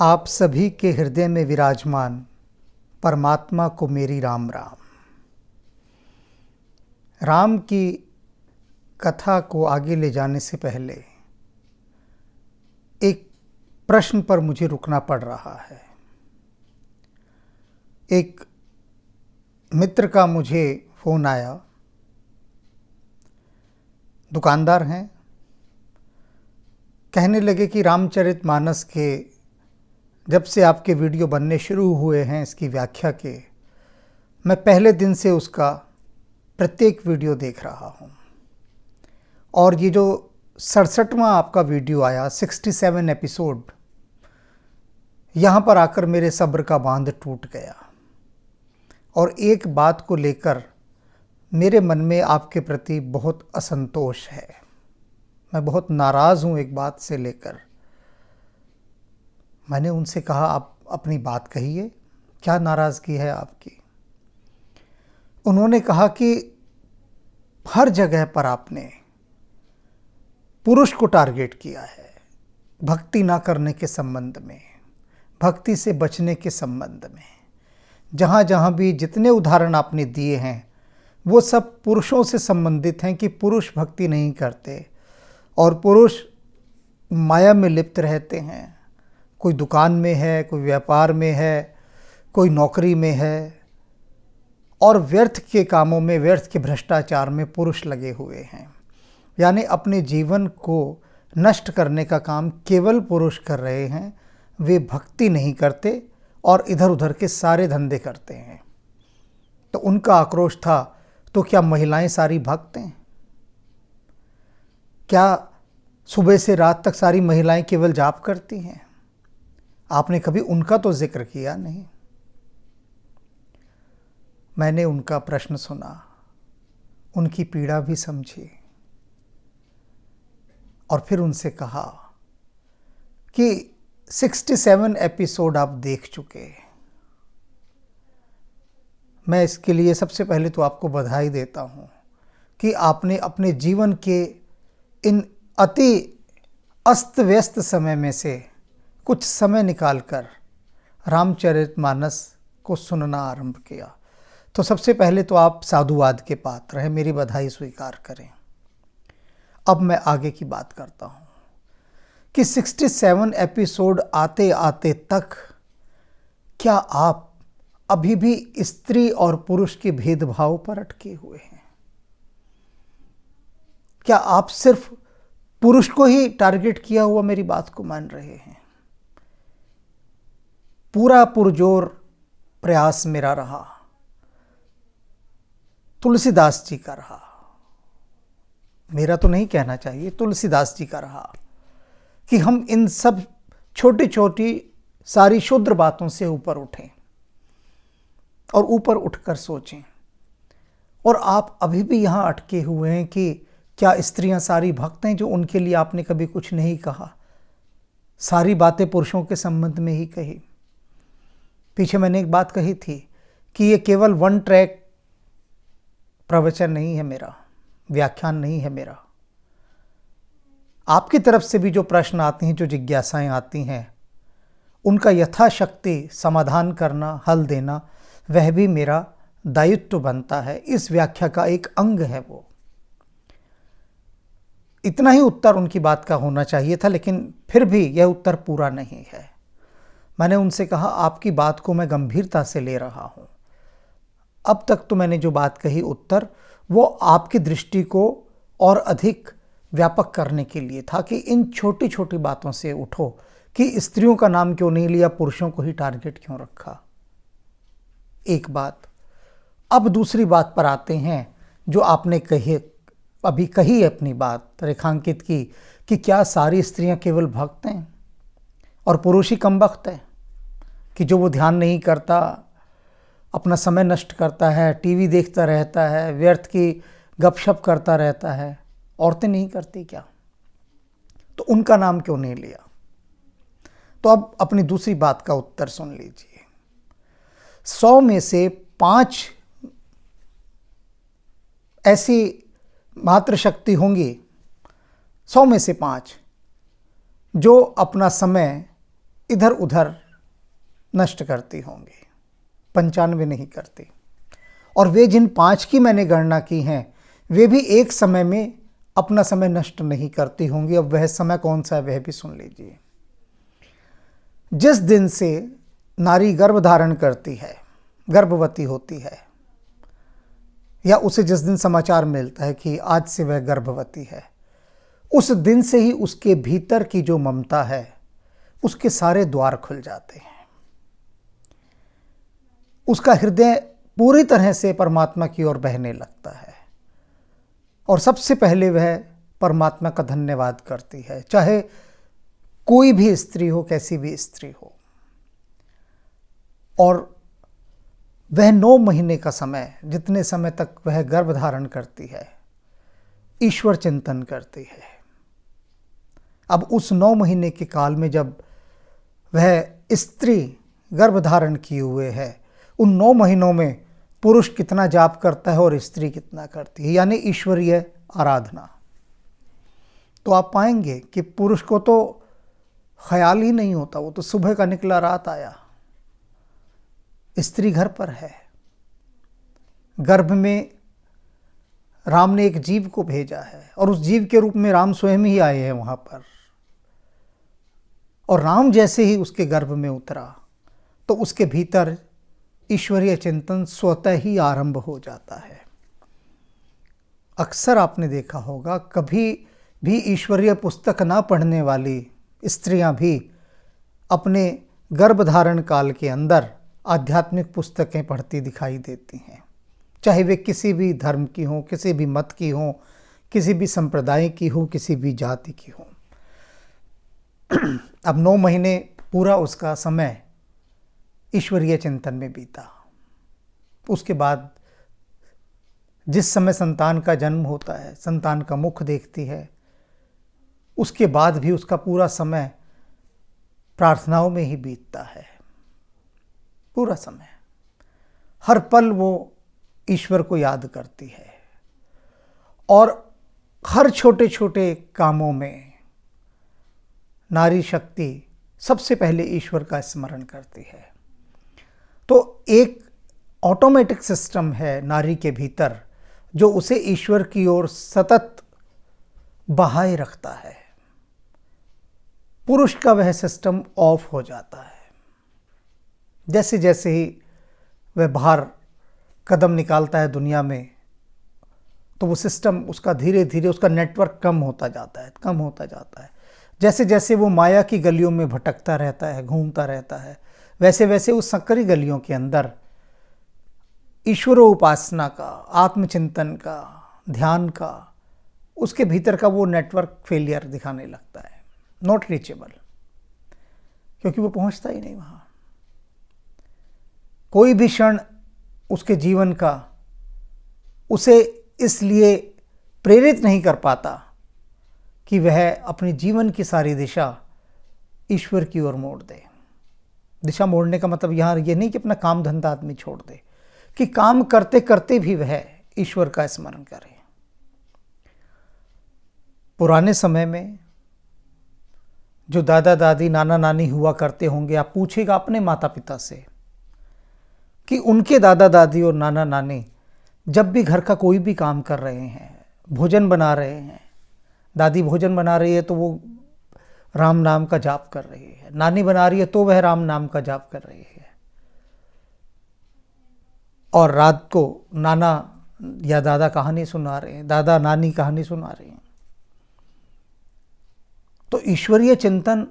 आप सभी के हृदय में विराजमान परमात्मा को मेरी राम राम। राम की कथा को आगे ले जाने से पहले एक प्रश्न पर मुझे रुकना पड़ रहा है। एक मित्र का मुझे फ़ोन आया, दुकानदार हैं, कहने लगे कि रामचरितमानस के जब से आपके वीडियो बनने शुरू हुए हैं इसकी व्याख्या के, मैं पहले दिन से उसका प्रत्येक वीडियो देख रहा हूँ और ये जो 67वां आपका वीडियो आया 67 एपिसोड, यहाँ पर आकर मेरे सब्र का बांध टूट गया और एक बात को लेकर मेरे मन में आपके प्रति बहुत असंतोष है। मैं बहुत नाराज़ हूँ एक बात से लेकर। मैंने उनसे कहा, आप अपनी बात कहिए, क्या नाराज़गी है आपकी? उन्होंने कहा कि हर जगह पर आपने पुरुष को टारगेट किया है, भक्ति ना करने के संबंध में, भक्ति से बचने के संबंध में। जहाँ जहाँ भी जितने उदाहरण आपने दिए हैं वो सब पुरुषों से संबंधित हैं कि पुरुष भक्ति नहीं करते और पुरुष माया में लिप्त रहते हैं। कोई दुकान में है, कोई व्यापार में है, कोई नौकरी में है और व्यर्थ के कामों में, व्यर्थ के भ्रष्टाचार में पुरुष लगे हुए हैं। यानी अपने जीवन को नष्ट करने का काम केवल पुरुष कर रहे हैं, वे भक्ति नहीं करते और इधर उधर के सारे धंधे करते हैं। तो उनका आक्रोश था, तो क्या महिलाएं सारी भक्त हैं? क्या सुबह से रात तक सारी महिलाएं केवल जाप करती हैं? आपने कभी उनका तो जिक्र किया नहीं। मैंने उनका प्रश्न सुना, उनकी पीड़ा भी समझी और फिर उनसे कहा कि 67 एपिसोड आप देख चुके। मैं इसके लिए सबसे पहले तो आपको बधाई देता हूँ कि आपने अपने जीवन के इन अति अस्त व्यस्त समय में से कुछ समय निकालकर रामचरितमानस को सुनना आरंभ किया। तो सबसे पहले तो आप साधुवाद के पात्र हैं, मेरी बधाई स्वीकार करें। अब मैं आगे की बात करता हूँ कि 67 एपिसोड आते आते तक क्या आप अभी भी स्त्री और पुरुष के भेदभाव पर अटके हुए हैं? क्या आप सिर्फ पुरुष को ही टारगेट किया हुआ मेरी बात को मान रहे हैं? पूरा पुरजोर प्रयास मेरा रहा, तुलसीदास जी का रहा, मेरा तो नहीं कहना चाहिए, तुलसीदास जी का रहा कि हम इन सब छोटी छोटी सारी क्षुद्र बातों से ऊपर उठें और ऊपर उठकर सोचें। और आप अभी भी यहाँ अटके हुए हैं कि क्या स्त्रियां सारी भक्त हैं, जो उनके लिए आपने कभी कुछ नहीं कहा, सारी बातें पुरुषों के संबंध में ही कही। पीछे मैंने एक बात कही थी कि ये केवल वन ट्रैक प्रवचन नहीं है मेरा, व्याख्यान नहीं है मेरा। आपकी तरफ से भी जो प्रश्न आते हैं, जो जिज्ञासाएं आती हैं, उनका यथाशक्ति समाधान करना, हल देना, वह भी मेरा दायित्व बनता है। इस व्याख्या का एक अंग है वो। इतना ही उत्तर उनकी बात का होना चाहिए था, लेकिन फिर भी यह उत्तर पूरा नहीं है। मैंने उनसे कहा, आपकी बात को मैं गंभीरता से ले रहा हूँ। अब तक तो मैंने जो बात कही उत्तर, वो आपकी दृष्टि को और अधिक व्यापक करने के लिए था कि इन छोटी छोटी बातों से उठो कि स्त्रियों का नाम क्यों नहीं लिया, पुरुषों को ही टारगेट क्यों रखा। एक बात। अब दूसरी बात पर आते हैं जो आपने अभी कही अपनी बात रेखांकित की कि क्या सारी स्त्रियां केवल भक्त हैं और पुरुष ही कम भक्त है, कि जो वो ध्यान नहीं करता, अपना समय नष्ट करता है, टीवी देखता रहता है, व्यर्थ की गपशप करता रहता है, औरतें नहीं करती क्या? तो उनका नाम क्यों नहीं लिया? तो अब अपनी दूसरी बात का उत्तर सुन लीजिए। 100 में से 5 ऐसी मातृशक्ति होंगी, 100 में से 5 जो अपना समय इधर उधर नष्ट करती होंगी, 95 नहीं करती। और वे जिन 5 की मैंने गणना की हैं, वे भी एक समय में अपना समय नष्ट नहीं करती होंगी। अब वह समय कौन सा है वह भी सुन लीजिए। जिस दिन से नारी गर्भ धारण करती है, गर्भवती होती है, या उसे जिस दिन समाचार मिलता है कि आज से वह गर्भवती है, उस दिन से ही उसके भीतर की जो ममता है, उसके सारे द्वार खुल जाते हैं। उसका हृदय पूरी तरह से परमात्मा की ओर बहने लगता है और सबसे पहले वह परमात्मा का धन्यवाद करती है, चाहे कोई भी स्त्री हो, कैसी भी स्त्री हो। और वह 9 महीने का समय, जितने समय तक वह गर्भ धारण करती है, ईश्वर चिंतन करती है। अब उस 9 महीने के काल में जब वह स्त्री गर्भ धारण किए हुए है, उन 9 महीनों में पुरुष कितना जाप करता है और स्त्री कितना करती है, यानी ईश्वरीय आराधना। तो आप पाएंगे कि पुरुष को तो ख्याल ही नहीं होता, वो तो सुबह का निकला रात आया। स्त्री घर पर है, गर्भ में राम ने एक जीव को भेजा है और उस जीव के रूप में राम स्वयं ही आए हैं वहां पर। और राम जैसे ही उसके गर्भ में उतरा तो उसके भीतर ईश्वरीय चिंतन स्वतः ही आरंभ हो जाता है। अक्सर आपने देखा होगा, कभी भी ईश्वरीय पुस्तक ना पढ़ने वाली स्त्रियां भी अपने गर्भधारण काल के अंदर आध्यात्मिक पुस्तकें पढ़ती दिखाई देती हैं, चाहे वे किसी भी धर्म की हों, किसी भी मत की हों, किसी भी संप्रदाय की हो, किसी भी जाति की हो। अब 9 महीने पूरा उसका समय ईश्वरीय चिंतन में बीता। उसके बाद जिस समय संतान का जन्म होता है, संतान का मुख देखती है, उसके बाद भी उसका पूरा समय प्रार्थनाओं में ही बीतता है। पूरा समय, हर पल वो ईश्वर को याद करती है और हर छोटे छोटे कामों में नारी शक्ति सबसे पहले ईश्वर का स्मरण करती है। तो एक ऑटोमेटिक सिस्टम है नारी के भीतर जो उसे ईश्वर की ओर सतत बहाए रखता है। पुरुष का वह सिस्टम ऑफ हो जाता है। जैसे जैसे ही वह बाहर कदम निकालता है दुनिया में, तो वो सिस्टम उसका धीरे धीरे उसका नेटवर्क कम होता जाता है। जैसे जैसे वो माया की गलियों में भटकता रहता है, घूमता रहता है, वैसे वैसे उस संकरी गलियों के अंदर ईश्वरोपासना का, आत्मचिंतन का, ध्यान का, उसके भीतर का वो नेटवर्क फेलियर दिखाने लगता है, नॉट रीचेबल, क्योंकि वो पहुंचता ही नहीं वहां। कोई भी क्षण उसके जीवन का उसे इसलिए प्रेरित नहीं कर पाता कि वह अपने जीवन की सारी दिशा ईश्वर की ओर मोड़ दे। दिशा मोड़ने का मतलब यहाँ ये नहीं कि अपना काम धंधा आदमी छोड़ दे, कि काम करते करते भी वह ईश्वर का स्मरण करे। पुराने समय में जो दादा दादी नाना नानी हुआ करते होंगे, आप पूछेगा अपने माता पिता से कि उनके दादा दादी और नाना नानी जब भी घर का कोई भी काम कर रहे हैं, भोजन बना रहे हैं, दादी भोजन बना रही है तो वो राम नाम का जाप कर रही है, नानी बना रही है तो वह राम नाम का जाप कर रही है, और रात को नाना या दादा कहानी सुना रहे हैं, दादा नानी कहानी सुना रहे हैं। तो ईश्वरीय चिंतन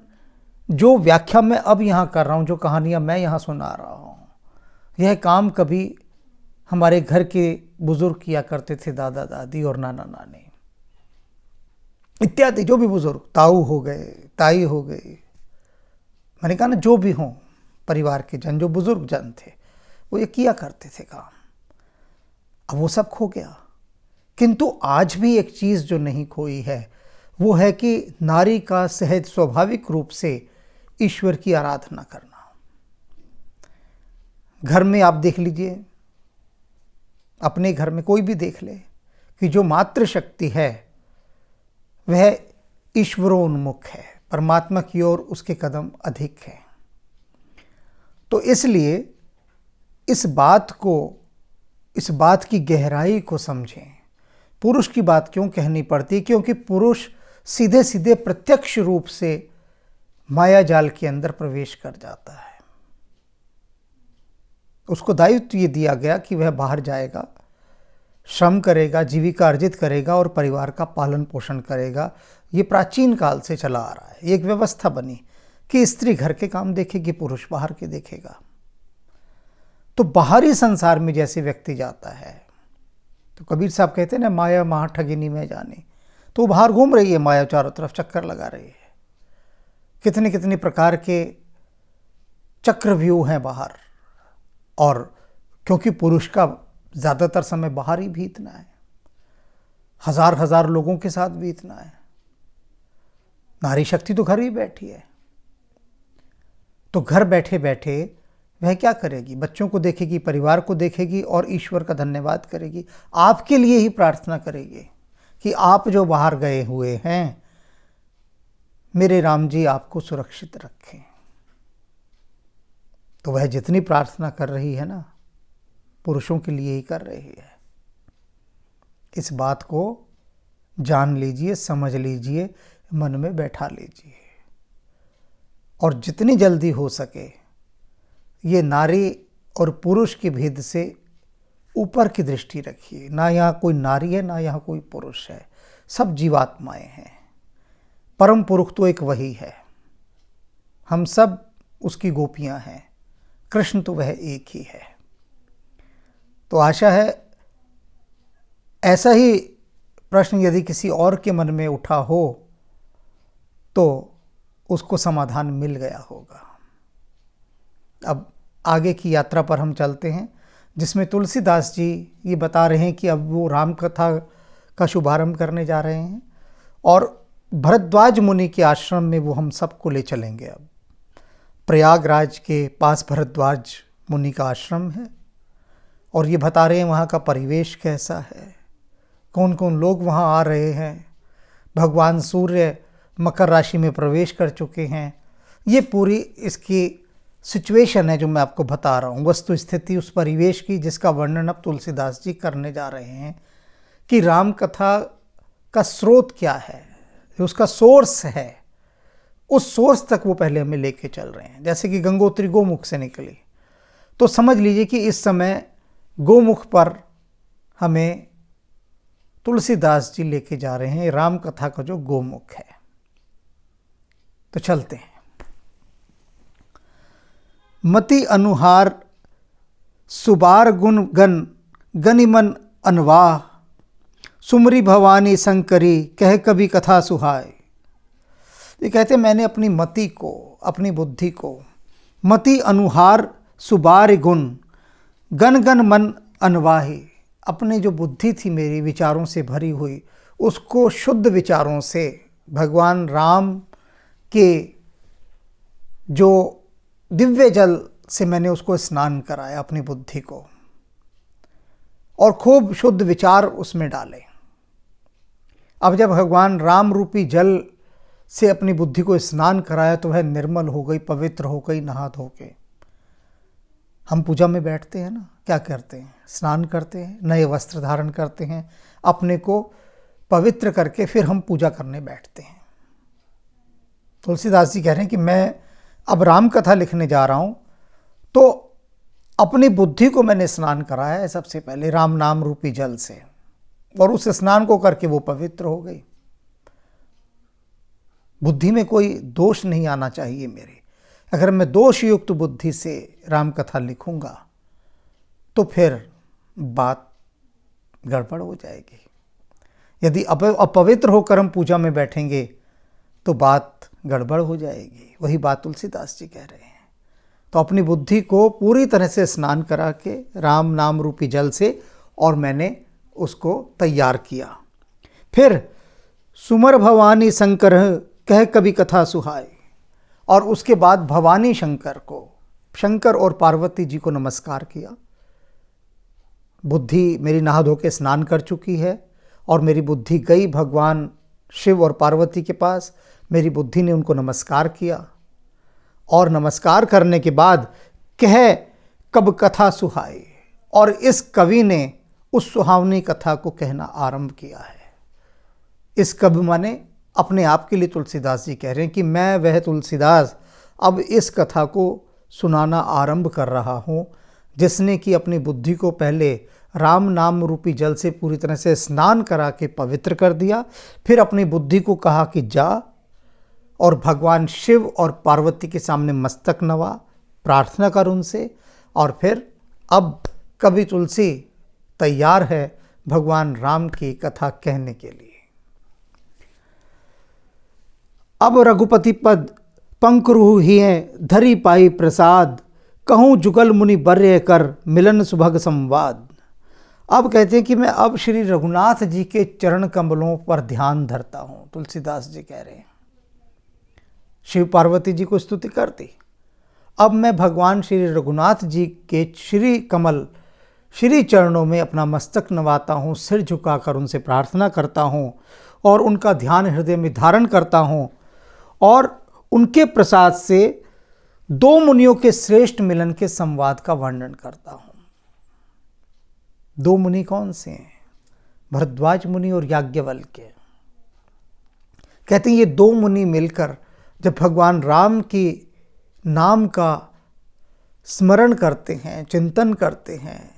जो व्याख्या मैं अब यहाँ कर रहा हूँ, जो कहानियाँ मैं यहाँ सुना रहा हूँ, यह काम कभी हमारे घर के बुजुर्ग किया करते थे, दादा दादी और नाना नानी इत्यादि, जो भी बुजुर्ग, ताऊ हो गए, ताई हो गई, मैंने कहा ना, जो भी हों परिवार के जन, जो बुजुर्ग जन थे, वो ये किया करते थे काम। अब वो सब खो गया। किंतु आज भी एक चीज़ जो नहीं खोई है वो है कि नारी का सहज स्वाभाविक रूप से ईश्वर की आराधना करना। घर में आप देख लीजिए, अपने घर में कोई भी देख ले कि जो मातृशक्ति है वह ईश्वरोन्मुख है, परमात्मा की ओर उसके कदम अधिक हैं। तो इसलिए इस बात की गहराई को समझें। पुरुष की बात क्यों कहनी पड़ती? क्योंकि पुरुष सीधे सीधे प्रत्यक्ष रूप से माया जाल के अंदर प्रवेश कर जाता है। उसको दायित्व ये दिया गया कि वह बाहर जाएगा, श्रम करेगा, जीविका अर्जित करेगा और परिवार का पालन पोषण करेगा। ये प्राचीन काल से चला आ रहा है। एक व्यवस्था बनी कि स्त्री घर के काम देखेगी, पुरुष बाहर के देखेगा। तो बाहरी संसार में जैसे व्यक्ति जाता है, तो कबीर साहब कहते हैं ना, माया महा ठगिनी में जाने। तो बाहर घूम रही है माया, चारों तरफ चक्कर लगा रही है। कितने कितने प्रकार के चक्रव्यूह हैं बाहर। और क्योंकि पुरुष का ज़्यादातर समय बाहर ही बीतना है, हजार हजार लोगों के साथ बीतना है, नारी शक्ति तो घर ही बैठी है। तो घर बैठे बैठे वह क्या करेगी? बच्चों को देखेगी, परिवार को देखेगी और ईश्वर का धन्यवाद करेगी। आपके लिए ही प्रार्थना करेगी कि आप जो बाहर गए हुए हैं, मेरे राम जी आपको सुरक्षित रखें। तो वह जितनी प्रार्थना कर रही है ना, पुरुषों के लिए ही कर रही है। इस बात को जान लीजिए, समझ लीजिए, मन में बैठा लीजिए और जितनी जल्दी हो सके ये नारी और पुरुष के भेद से ऊपर की दृष्टि रखिए। ना यहाँ कोई नारी है, ना यहाँ कोई पुरुष है, सब जीवात्माएं हैं। परम पुरुष तो एक वही है, हम सब उसकी गोपियां हैं। कृष्ण तो वह एक ही है। तो आशा है ऐसा ही प्रश्न यदि किसी और के मन में उठा हो तो उसको समाधान मिल गया होगा। अब आगे की यात्रा पर हम चलते हैं, जिसमें तुलसीदास जी ये बता रहे हैं कि अब वो राम कथा का शुभारंभ करने जा रहे हैं और भरद्वाज मुनि के आश्रम में वो हम सबको ले चलेंगे। अब प्रयागराज के पास भरद्वाज मुनि का आश्रम है और ये बता रहे हैं वहाँ का परिवेश कैसा है, कौन कौन लोग वहाँ आ रहे हैं। भगवान सूर्य मकर राशि में प्रवेश कर चुके हैं। ये पूरी इसकी सिचुएशन है जो मैं आपको बता रहा हूँ, वस्तु स्थिति उस परिवेश की, जिसका वर्णन अब तुलसीदास जी करने जा रहे हैं कि राम कथा का स्रोत क्या है, उसका सोर्स है। उस सोर्स तक वो पहले हमें लेके चल रहे हैं। जैसे कि गंगोत्री गोमुख से निकली, तो समझ लीजिए कि इस समय गोमुख पर हमें तुलसीदास जी लेके जा रहे हैं, राम कथा का जो गोमुख है। तो चलते हैं। मति अनुहार सुबार गुण गण गनिमन अनवाह, सुमरी भवानी शंकरी कह कभी कथा सुहाय। ये कहते मैंने अपनी मति को, अपनी बुद्धि को, मति अनुहार सुबार गुण गन गन मन अनवाही, अपनी जो बुद्धि थी मेरी विचारों से भरी हुई, उसको शुद्ध विचारों से भगवान राम के जो दिव्य जल से मैंने उसको स्नान कराया अपनी बुद्धि को, और खूब शुद्ध विचार उसमें डाले। अब जब भगवान राम रूपी जल से अपनी बुद्धि को स्नान कराया तो वह निर्मल हो गई, पवित्र हो गई, नहा धो के। हम पूजा में बैठते हैं ना, क्या करते हैं? स्नान करते हैं, नए वस्त्र धारण करते हैं, अपने को पवित्र करके फिर हम पूजा करने बैठते हैं। तुलसीदास जी कह रहे हैं कि मैं अब राम कथा लिखने जा रहा हूँ, तो अपनी बुद्धि को मैंने स्नान कराया है सबसे पहले राम नाम रूपी जल से, और उस स्नान को करके वो पवित्र हो गई। बुद्धि में कोई दोष नहीं आना चाहिए मेरे। अगर मैं दोष युक्त बुद्धि से राम कथा लिखूंगा तो फिर बात गड़बड़ हो जाएगी। यदि अपवित्र होकर हम पूजा में बैठेंगे तो बात गड़बड़ हो जाएगी। वही बात तुलसीदास जी कह रहे हैं। तो अपनी बुद्धि को पूरी तरह से स्नान करा के राम नाम रूपी जल से, और मैंने उसको तैयार किया। फिर सुमर भवानी शंकर कह कभी कथा सुहाय, और उसके बाद भवानी शंकर को, शंकर और पार्वती जी को नमस्कार किया। बुद्धि मेरी नहा धो के स्नान कर चुकी है और मेरी बुद्धि गई भगवान शिव और पार्वती के पास। मेरी बुद्धि ने उनको नमस्कार किया, और नमस्कार करने के बाद कह कब कथा सुहाई। और इस कवि ने उस सुहावनी कथा को कहना आरंभ किया है। इस कवि माने अपने आप के लिए तुलसीदास जी कह रहे हैं कि मैं वह तुलसीदास अब इस कथा को सुनाना आरंभ कर रहा हूँ, जिसने कि अपनी बुद्धि को पहले राम नाम रूपी जल से पूरी तरह से स्नान करा के पवित्र कर दिया, फिर अपनी बुद्धि को कहा कि जा और भगवान शिव और पार्वती के सामने मस्तक नवा, प्रार्थना कर उनसे, और फिर अब कवि तुलसी तैयार है भगवान राम की कथा कहने के लिए। अब रघुपति पद पंकरुह हिए धरी पाई प्रसाद, कहूँ जुगल मुनि बर्य कर मिलन सुभग संवाद। अब कहते हैं कि मैं अब श्री रघुनाथ जी के चरण कमलों पर ध्यान धरता हूँ। तुलसीदास जी कह रहे हैं, शिव पार्वती जी को स्तुति करती, अब मैं भगवान श्री रघुनाथ जी के श्री कमल श्री चरणों में अपना मस्तक नवाता हूँ, सिर झुकाकर उनसे प्रार्थना करता हूँ और उनका ध्यान हृदय में धारण करता हूँ, और उनके प्रसाद से दो मुनियों के श्रेष्ठ मिलन के संवाद का वर्णन करता हूँ। दो मुनि कौन से हैं? भरद्वाज मुनि और याज्ञवल्क्य। कहते हैं ये दो मुनि मिलकर जब भगवान राम की नाम का स्मरण करते हैं, चिंतन करते हैं,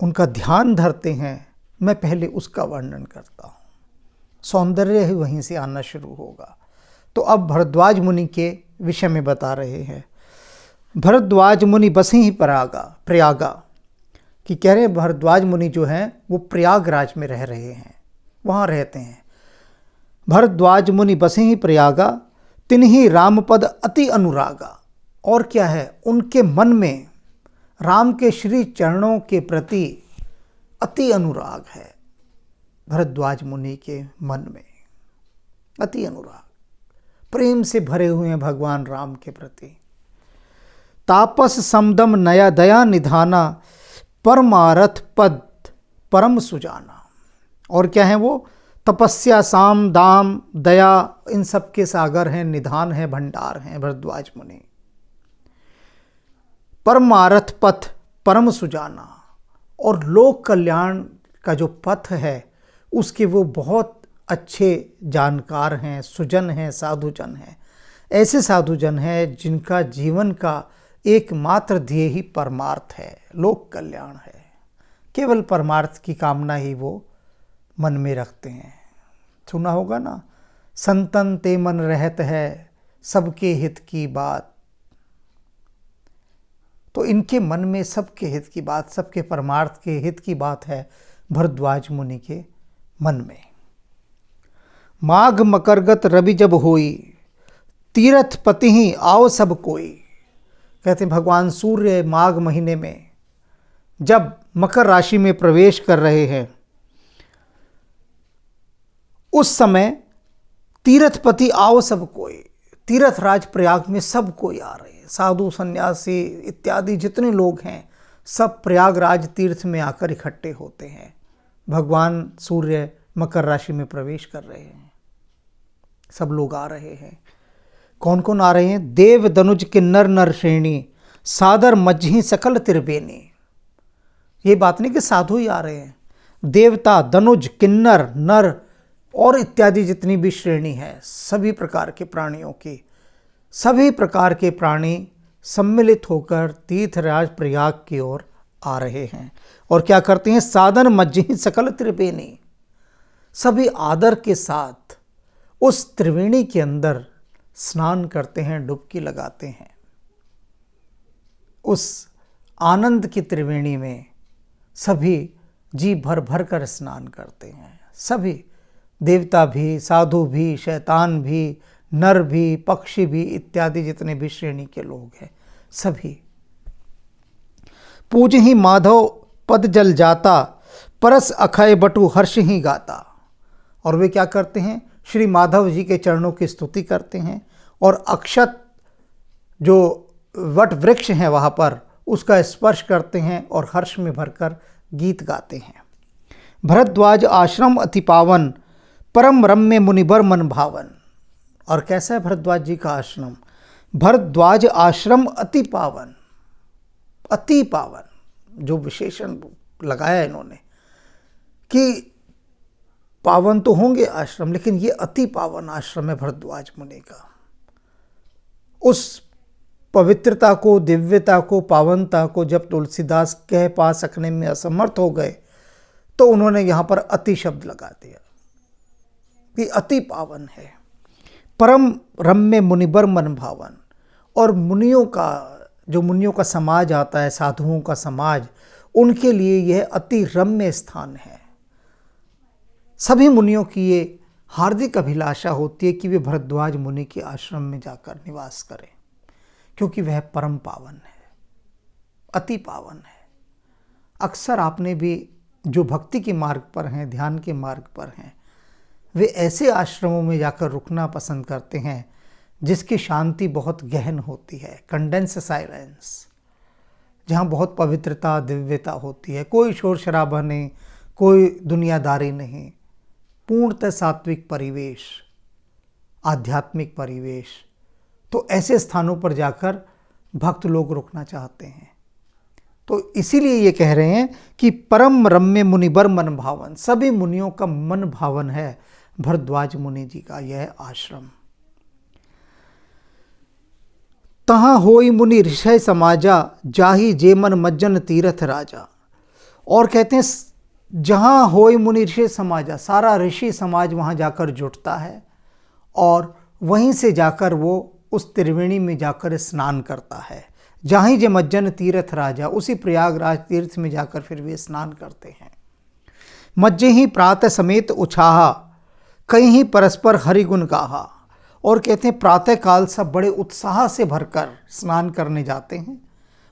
उनका ध्यान धरते हैं, मैं पहले उसका वर्णन करता हूँ। सौंदर्य ही वहीं से आना शुरू होगा। तो अब भरद्वाज मुनि के विषय में बता रहे हैं। भरद्वाज मुनि बसी ही प्रयागा, कि कह रहे हैं भरद्वाज मुनि जो हैं वो प्रयागराज में रह रहे हैं, वहाँ रहते हैं। भरद्वाज मुनि बसे ही प्रयागा, तिन्ही रामपद अति अनुरागा। और क्या है, उनके मन में राम के श्री चरणों के प्रति अति अनुराग है। भरद्वाज मुनि के मन में अति अनुराग, प्रेम से भरे हुए हैं भगवान राम के प्रति। तापस समदम नया दया निधाना, परमारथ पद परम सुजाना। और क्या है वो, तपस्या साम दाम दया इन सब के सागर हैं, निधान है, भंडार हैं भरद्वाज मुनि। परमारथ पथ परम सुजाना, और लोक कल्याण का जो पथ है उसके वो बहुत अच्छे जानकार हैं, सुजन हैं, साधुजन हैं। ऐसे साधुजन हैं जिनका जीवन का एकमात्र ध्येय ही परमार्थ है, लोक कल्याण है। केवल परमार्थ की कामना ही वो मन में रखते हैं। सुना होगा ना, संतन ते मन रहत है सबके हित की बात। तो इनके मन में सबके हित की बात, सबके परमार्थ के हित की बात है भरद्वाज मुनि के मन में। माघ मकरगत रवि जब होई, तीरथ पति ही आओ सब कोई। कहते हैं भगवान सूर्य माघ महीने में जब मकर राशि में प्रवेश कर रहे हैं, उस समय तीर्थपति आओ सब कोई, तीर्थराज प्रयाग में सब कोई आ रहे हैं। साधु सन्यासी इत्यादि जितने लोग हैं सब प्रयागराज तीर्थ में आकर इकट्ठे होते हैं। भगवान सूर्य मकर राशि में प्रवेश कर रहे हैं, सब लोग आ रहे हैं। कौन कौन आ रहे हैं? देव दनुज के नर नर श्रेणी, सादर मज्झी सकल त्रिवेणी। ये बात नहीं कि साधु ही आ रहे हैं, देवता, दनुज, किन्नर, नर और इत्यादि जितनी भी श्रेणी है, सभी प्रकार के प्राणियों की, सभी प्रकार के प्राणी सम्मिलित होकर तीर्थराज प्रयाग की ओर आ रहे हैं। और क्या करते हैं? सादर मज्झी सकल त्रिवेणी, सभी आदर के साथ उस त्रिवेणी के अंदर स्नान करते हैं, डुबकी लगाते हैं। उस आनंद की त्रिवेणी में सभी जी भर भर कर स्नान करते हैं। सभी देवता भी, साधु भी, शैतान भी, नर भी, पक्षी भी इत्यादि जितने भी श्रेणी के लोग हैं सभी। पूज ही माधव पद जल जाता, परस अखय बटु हर्ष ही गाता। और वे क्या करते हैं? श्री माधव जी के चरणों की स्तुति करते हैं और अक्षत जो वट वृक्ष हैं वहाँ पर उसका स्पर्श करते हैं और हर्ष में भरकर गीत गाते हैं। भरद्वाज आश्रम अति पावन, परम रम्य मुनिबर मन भावन। और कैसा है भरद्वाज जी का आश्रम? भरद्वाज आश्रम अति पावन, अति पावन जो विशेषण लगाया इन्होंने कि पावन तो होंगे आश्रम, लेकिन ये अति पावन आश्रम है भरद्वाज मुनि का। उस पवित्रता को, दिव्यता को, पावनता को जब तुलसीदास कह पा सकने में असमर्थ हो गए तो उन्होंने यहाँ पर अति शब्द लगा दिया कि अति पावन है। परम रम्य मुनिबर मन भावन, और मुनियों का, जो मुनियों का समाज आता है, साधुओं का समाज, उनके लिए यह अति रम्य स्थान है। सभी मुनियों की ये हार्दिक अभिलाषा होती है कि वे भरद्वाज मुनि के आश्रम में जाकर निवास करें, क्योंकि वह परम पावन है, अति पावन है। अक्सर आपने भी जो भक्ति के मार्ग पर हैं, ध्यान के मार्ग पर हैं, वे ऐसे आश्रमों में जाकर रुकना पसंद करते हैं जिसकी शांति बहुत गहन होती है, कंडेंस साइलेंस, जहाँ बहुत पवित्रता, दिव्यता होती है, कोई शोर शराबा नहीं, कोई दुनियादारी नहीं, पूर्णतः सात्विक परिवेश, आध्यात्मिक परिवेश। तो ऐसे स्थानों पर जाकर भक्त लोग रुकना चाहते हैं। तो इसीलिए ये कह रहे हैं कि परम रम्य मुनिबर मन भावन, सभी मुनियों का मन भावन है भरद्वाज मुनि जी का यह आश्रम। तहाँ होई मुनि ऋषय समाजा, जाहि जे मन मज्जन तीर्थ राजा। और कहते हैं जहाँ होई मुनि ऋषि समाजा, सारा ऋषि समाज वहाँ जाकर जुटता है और वहीं से जाकर वो उस त्रिवेणी में जाकर स्नान करता है। जाहि जे मज्जन तीर्थ राजा, उसी प्रयागराज तीर्थ में जाकर फिर वे स्नान करते हैं। मज्जे ही प्रातः समेत उछाहा, कहीं ही परस्पर हरिगुण गाहा। और कहते हैं प्रातः काल सब बड़े उत्साह से भरकर स्नान करने जाते हैं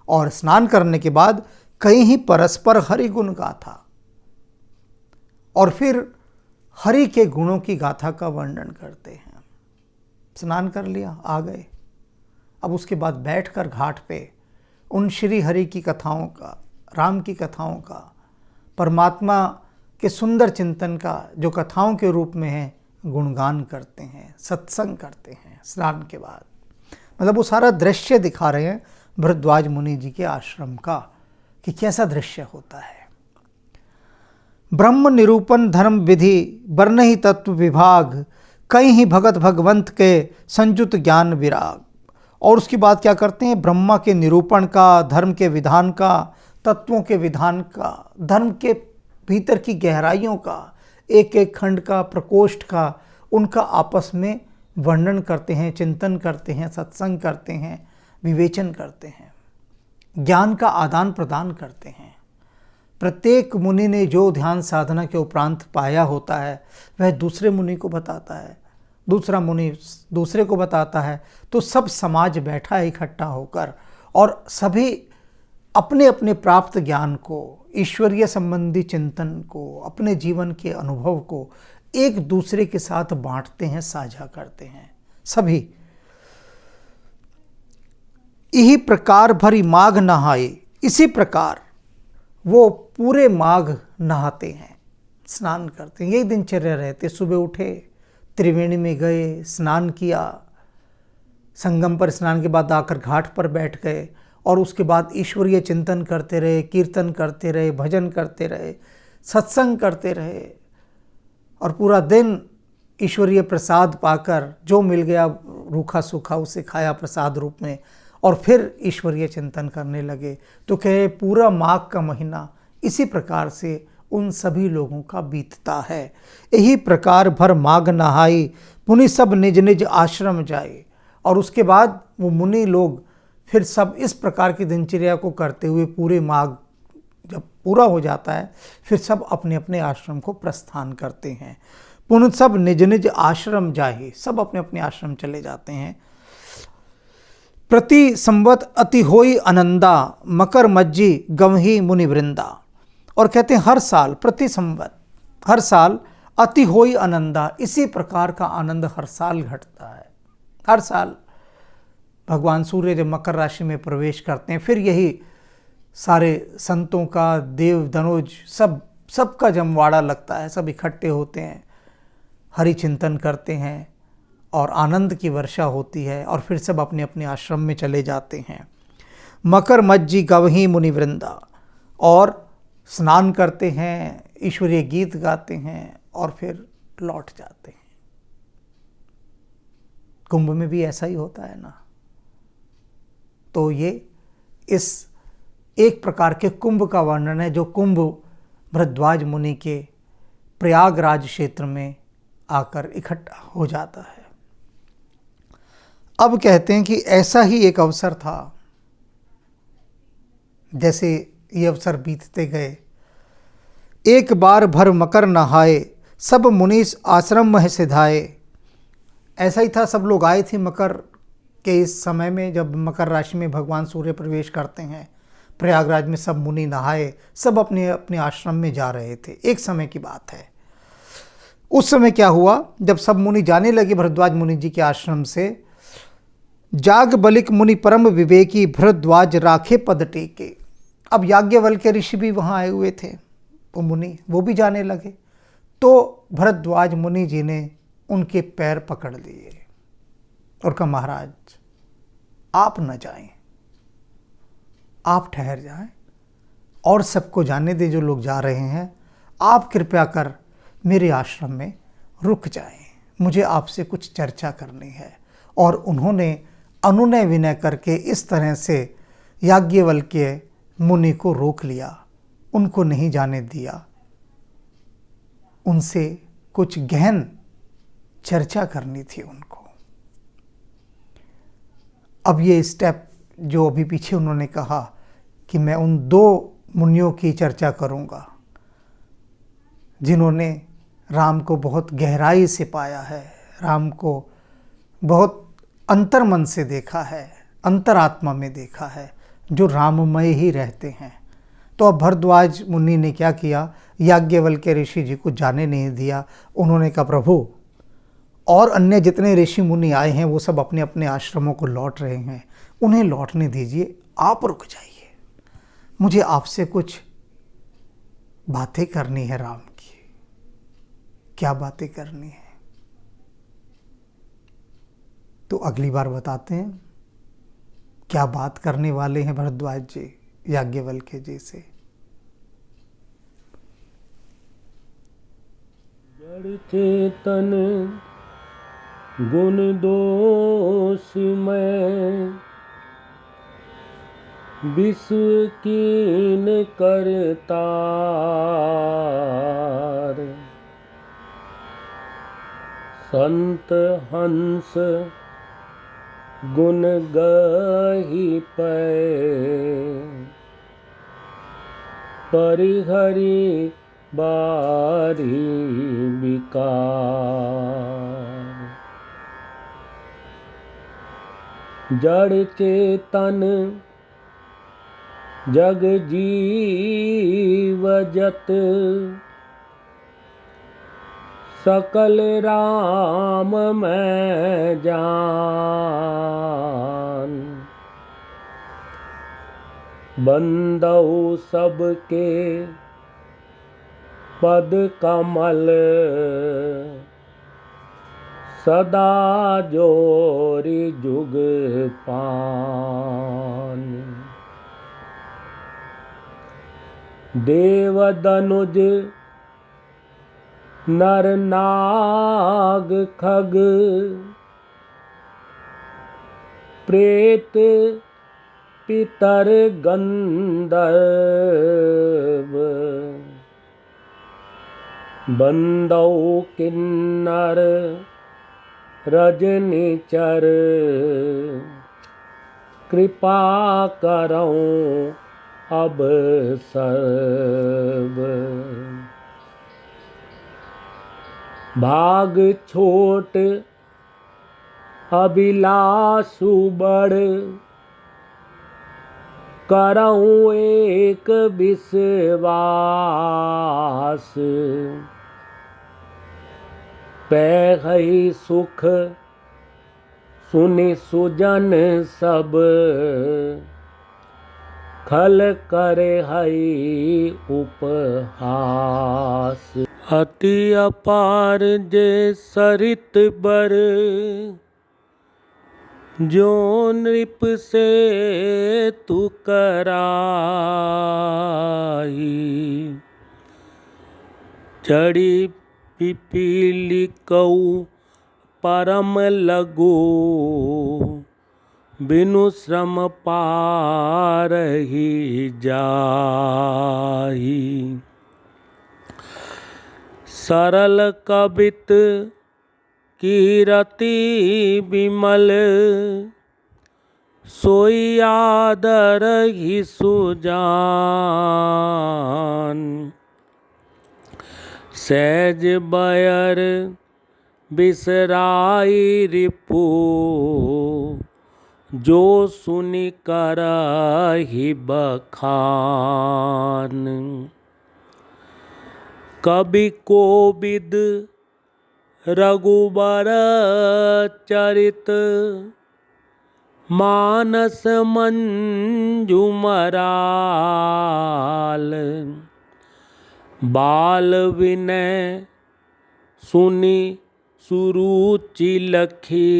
और स्नान करने के बाद कहीं ही परस्पर हरिगुण गाथा, और फिर हरि के गुणों की गाथा का वर्णन करते हैं। स्नान कर लिया, आ गए, अब उसके बाद बैठकर घाट पे उन श्री हरि की कथाओं का, राम की कथाओं का, परमात्मा के सुंदर चिंतन का जो कथाओं के रूप में है, गुणगान करते हैं, सत्संग करते हैं स्नान के बाद। मतलब वो सारा दृश्य दिखा रहे हैं भरद्वाज मुनि जी के आश्रम का कि कैसा दृश्य होता है। ब्रह्म निरूपण धर्म विधि, बरनहि तत्व विभाग, कई ही भगत भगवंत के संयुत ज्ञान विराग। और उसके बाद क्या करते हैं, ब्रह्मा के निरूपण का, धर्म के विधान का, तत्वों के विधान का, धर्म के भीतर की गहराइयों का, एक एक खंड का, प्रकोष्ठ का, उनका आपस में वर्णन करते हैं, चिंतन करते हैं, सत्संग करते हैं, विवेचन करते हैं, ज्ञान का आदान प्रदान करते हैं। प्रत्येक मुनि ने जो ध्यान साधना के उपरांत पाया होता है वह दूसरे मुनि को बताता है, दूसरा मुनि दूसरे को बताता है। तो सब समाज बैठा है इकट्ठा होकर और सभी अपने अपने प्राप्त ज्ञान को, ईश्वरीय संबंधी चिंतन को, अपने जीवन के अनुभव को एक दूसरे के साथ बांटते हैं, साझा करते हैं सभी। इही प्रकार भरी माघ नहाए, इसी प्रकार वो पूरे माघ नहाते हैं, स्नान करते हैं। यही दिनचर्या रहते। सुबह उठे, त्रिवेणी में गए, स्नान किया, संगम पर स्नान के बाद आकर घाट पर बैठ गए और उसके बाद ईश्वरीय चिंतन करते रहे, कीर्तन करते रहे, भजन करते रहे, सत्संग करते रहे और पूरा दिन ईश्वरीय प्रसाद पाकर जो मिल गया रूखा सूखा उसे खाया प्रसाद रूप में और फिर ईश्वरीय चिंतन करने लगे। तो कहे पूरा माघ का महीना इसी प्रकार से उन सभी लोगों का बीतता है। यही प्रकार भर माघ नहाई, मुनि सब निज निज आश्रम जाए। और उसके बाद वो मुनि लोग फिर सब इस प्रकार की दिनचर्या को करते हुए पूरे माघ जब पूरा हो जाता है फिर सब अपने अपने आश्रम को प्रस्थान करते हैं। पुनः सब निज निज आश्रम जाए, सब अपने अपने आश्रम चले जाते हैं। प्रति संवत अति होई आनंदा, मकर मज्जी गवही मुनि वृंदा। और कहते हैं हर साल, प्रति संवत, हर साल अति होई आनंदा, इसी प्रकार का आनंद हर साल घटता है। हर साल भगवान सूर्य जब मकर राशि में प्रवेश करते हैं फिर यही सारे संतों का, देव धनुज सबका जमवाड़ा लगता है, सब इकट्ठे होते हैं, हरि चिंतन करते हैं और आनंद की वर्षा होती है और फिर सब अपने अपने आश्रम में चले जाते हैं। मकर मज्जी गवही मुनिवृंदा, और स्नान करते हैं, ईश्वरीय गीत गाते हैं और फिर लौट जाते हैं। कुंभ में भी ऐसा ही होता है ना। तो ये इस एक प्रकार के कुंभ का वर्णन है जो कुंभ भरद्वाज मुनि के प्रयागराज क्षेत्र में आकर इकट्ठा हो जाता है। अब कहते हैं कि ऐसा ही एक अवसर था। जैसे ये अवसर बीतते गए, एक बार भर मकर नहाए, सब मुनीस आश्रम में सिधाए। ऐसा ही था, सब लोग आए थे मकर के इस समय में, जब मकर राशि में भगवान सूर्य प्रवेश करते हैं। प्रयागराज में सब मुनि नहाए, सब अपने अपने आश्रम में जा रहे थे। एक समय की बात है। उस समय क्या हुआ, जब सब मुनि जाने लगे भरद्वाज मुनि जी के आश्रम से, जाग बलिक मुनि परम विवेकी, भरद्वाज राखे पद टेके। अब याज्ञवल्क्य ऋषि भी वहाँ आए हुए थे, वो मुनि, वो भी जाने लगे। तो भरद्वाज मुनि जी ने उनके पैर पकड़ लिए और कहा, महाराज आप न जाएं, आप ठहर जाएं और सबको जाने दें जो लोग जा रहे हैं। आप कृपया कर मेरे आश्रम में रुक जाएं, मुझे आपसे कुछ चर्चा करनी है। और उन्होंने अनुनय विनय करके इस तरह से याज्ञवल्क्य मुनि को रोक लिया, उनको नहीं जाने दिया। उनसे कुछ गहन चर्चा करनी थी उनको। अब ये स्टेप जो अभी पीछे उन्होंने कहा कि मैं उन दो मुनियों की चर्चा करूंगा जिन्होंने राम को बहुत गहराई से पाया है, राम को बहुत अंतर्मन से देखा है, अंतरात्मा में देखा है, जो राममय ही रहते हैं। तो अब भरद्वाज मुनि ने क्या किया, याज्ञवल्क्य ऋषि जी को जाने नहीं दिया। उन्होंने कहा, प्रभु और अन्य जितने ऋषि मुनि आए हैं वो सब अपने अपने आश्रमों को लौट रहे हैं, उन्हें लौटने दीजिए, आप रुक जाइए, मुझे आपसे कुछ बातें करनी है राम की। क्या बातें करनी है तो अगली बार बताते हैं। क्या बात करने वाले हैं भरद्वाज जी याज्ञवल्क्य जी से। जड़ चेतन गुण दोष में, विश्व कीन करतार। संत हंस गुण गही पै, परिहरि बारी विकार। जड़ चेतन जग जीव जत, सकल राम मैं जान। बंदौ सबके पद कमल, सदा जोरि जुग पान। देव दनुज नर नाग खग, प्रेत पितर गंधर्व। बंदौ किन्नर रजनीचर, कृपा करऊं अब सर्व। भाग छोट अभिलाषु बड़, करऊं एक विश्वास। पैहै सुख सुनि सुजन सब, खल करे हई उपहास। अति अपार जे सरित बर, जो नृप से तू कराई। चढ़ी पिपीली कऊ परम लगो, बिनु श्रम पारहि जाहि। सरल कबित कीरति विमल, सोई आदर ही सुजान। सहज बयर बिसराई रिपु, जो सुनि करहि बखान। कवि कोविद रघुबर चरित, मानस मंजुमराल। बाल विनय सुनि सुरुचि लखी,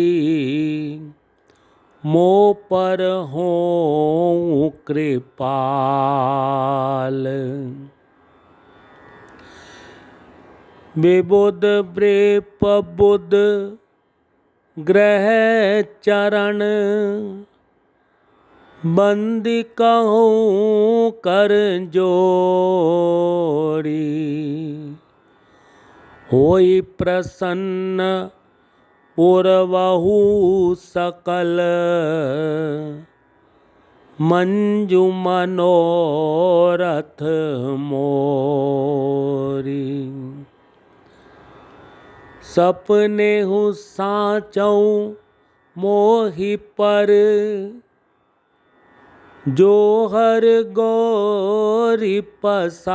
मो पर हों कृपाल। विबुध ब्रेप बुध ग्रह चरण, बंदी कहूँ कर जोड़ी। होई प्रसन्न पुरवहु सकल, मंजु मनोरथ मोरी। सपने हूँ साचऊँ मोहि पर, जो हर गौरी पसाओ।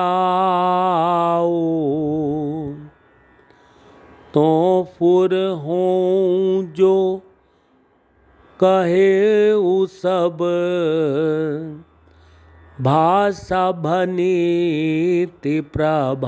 तो फुर हों जो कहे सब, भाषा भनीति प्रभाव।